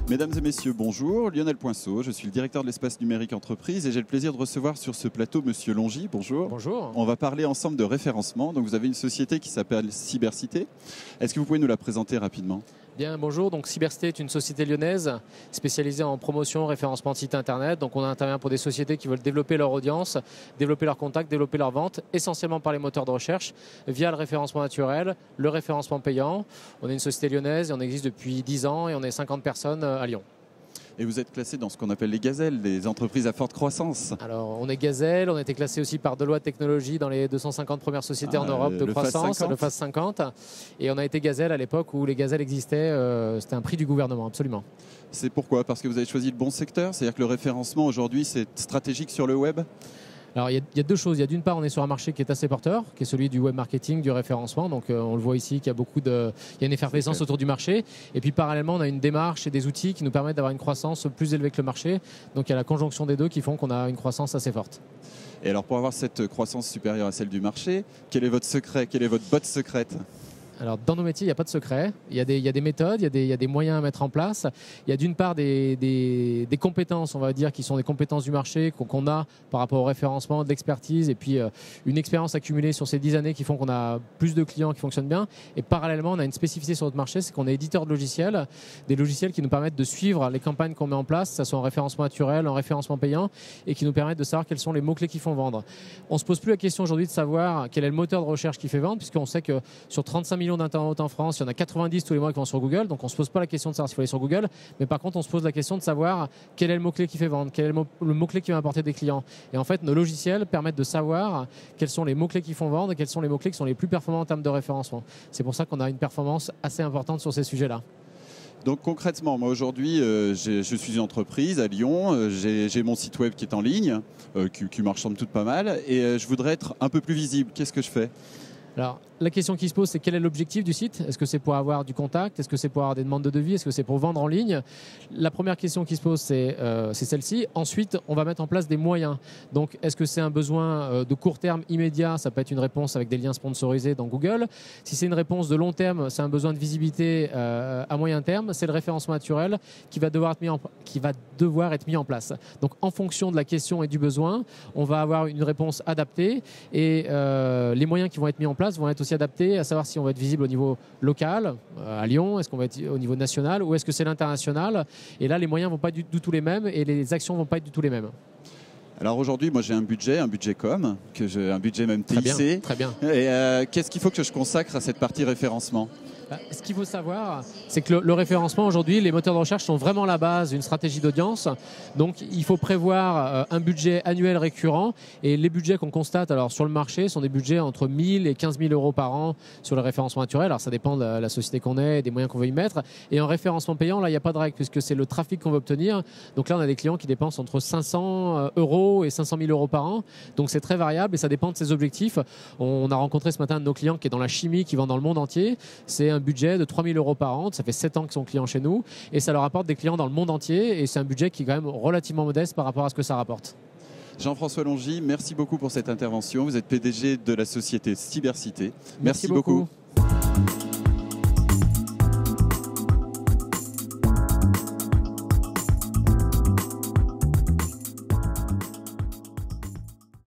Mesdames et messieurs, bonjour. Lionel Poinceau, je suis le directeur de l'espace numérique entreprise et j'ai le plaisir de recevoir sur ce plateau Monsieur Longy. Bonjour. Bonjour. On va parler ensemble de référencement. Donc vous avez une société qui s'appelle Cybercité. Est-ce que vous pouvez nous la présenter rapidement ? Bien, bonjour. Donc Cybercité est une société lyonnaise spécialisée en promotion, référencement de site internet. Donc on intervient pour des sociétés qui veulent développer leur audience, développer leurs contacts, développer leurs ventes, essentiellement par les moteurs de recherche, via le référencement naturel, le référencement payant. On est une société lyonnaise et on existe depuis 10 ans et on est 50 personnes à Lyon. Et vous êtes classé dans ce qu'on appelle les gazelles, les entreprises à forte croissance. Alors, on est Gazelle, on a été classé aussi par Deloitte Technologies dans les 250 premières sociétés en Europe de croissance, le FAS 50. Et on a été Gazelle à l'époque où les gazelles existaient, c'était un prix du gouvernement, absolument. C'est pourquoi ? Parce que vous avez choisi le bon secteur ? C'est-à-dire que le référencement aujourd'hui, c'est stratégique sur le web ? Alors, il y a deux choses. Il y a d'une part, on est sur un marché qui est assez porteur, qui est celui du web marketing, du référencement. Donc, on le voit ici qu'il y a il y a une effervescence autour du marché. Et puis, parallèlement, on a une démarche et des outils qui nous permettent d'avoir une croissance plus élevée que le marché. Donc, il y a la conjonction des deux qui font qu'on a une croissance assez forte. Et alors, pour avoir cette croissance supérieure à celle du marché, quel est votre secret ? Quelle est votre botte secrète ? Alors, dans nos métiers, il n'y a pas de secret. Il y a des méthodes, il y a des moyens à mettre en place. Il y a d'une part des compétences, on va dire, qui sont des compétences du marché qu'on a par rapport au référencement, de l'expertise et puis une expérience accumulée sur ces 10 années qui font qu'on a plus de clients qui fonctionnent bien. Et parallèlement, on a une spécificité sur notre marché, c'est qu'on est éditeur de logiciels, des logiciels qui nous permettent de suivre les campagnes qu'on met en place, que ce soit en référencement naturel, en référencement payant, et qui nous permettent de savoir quels sont les mots-clés qui font vendre. On ne se pose plus la question aujourd'hui de savoir quel est le moteur de recherche qui fait vendre, puisqu'on sait que sur 35 millions d'internautes en France, il y en a 90 tous les mois qui vont sur Google, donc on ne se pose pas la question de savoir s'il faut aller sur Google, mais par contre on se pose la question de savoir quel est le mot-clé qui fait vendre, quel est le mot-clé qui va apporter des clients. Et en fait, nos logiciels permettent de savoir quels sont les mots-clés qui font vendre et quels sont les mots-clés qui sont les plus performants en termes de référencement. C'est pour ça qu'on a une performance assez importante sur ces sujets-là. Donc concrètement, moi aujourd'hui, je suis une entreprise à Lyon, j'ai mon site web qui est en ligne, qui marche somme toute pas mal, et je voudrais être un peu plus visible. Qu'est-ce que je fais ? Alors, la question qui se pose, c'est quel est l'objectif du site ? Est-ce que c'est pour avoir du contact ? Est-ce que c'est pour avoir des demandes de devis ? Est-ce que c'est pour vendre en ligne ? La première question qui se pose, c'est celle-ci. Ensuite, on va mettre en place des moyens. Donc, est-ce que c'est un besoin de court terme immédiat ? Ça peut être une réponse avec des liens sponsorisés dans Google. Si c'est une réponse de long terme, c'est un besoin de visibilité à moyen terme. C'est le référencement naturel qui va devoir être mis en place. Donc, en fonction de la question et du besoin, on va avoir une réponse adaptée et les moyens qui vont être mis en place vont être aussi adaptés, à savoir si on va être visible au niveau local, à Lyon, est-ce qu'on va être au niveau national ou est-ce que c'est l'international. Et là, les moyens ne vont pas du tout les mêmes et les actions ne vont pas être du tout les mêmes. Alors aujourd'hui, moi j'ai un budget com, un budget même TIC. Très bien. Et qu'est-ce qu'il faut que je consacre à cette partie référencement ? Ce qu'il faut savoir, c'est que le référencement aujourd'hui, les moteurs de recherche sont vraiment la base d'une stratégie d'audience. Donc, il faut prévoir un budget annuel récurrent. Et les budgets qu'on constate alors sur le marché sont des budgets entre 1 000 et 15 000 euros par an sur le référencement naturel. Alors, ça dépend de la société qu'on est et des moyens qu'on veut y mettre. Et en référencement payant, là, il n'y a pas de règle puisque c'est le trafic qu'on veut obtenir. Donc là, on a des clients qui dépensent entre 500 euros et 500 000 euros par an. Donc, c'est très variable et ça dépend de ses objectifs. On a rencontré ce matin un de nos clients qui est dans la chimie, qui vend dans le monde entier. C'est un budget de 3 000 euros par an. Ça fait 7 ans qu'ils sont clients chez nous et ça leur apporte des clients dans le monde entier et c'est un budget qui est quand même relativement modeste par rapport à ce que ça rapporte. Jean-François Longy, merci beaucoup pour cette intervention. Vous êtes PDG de la société Cybercité. Merci beaucoup.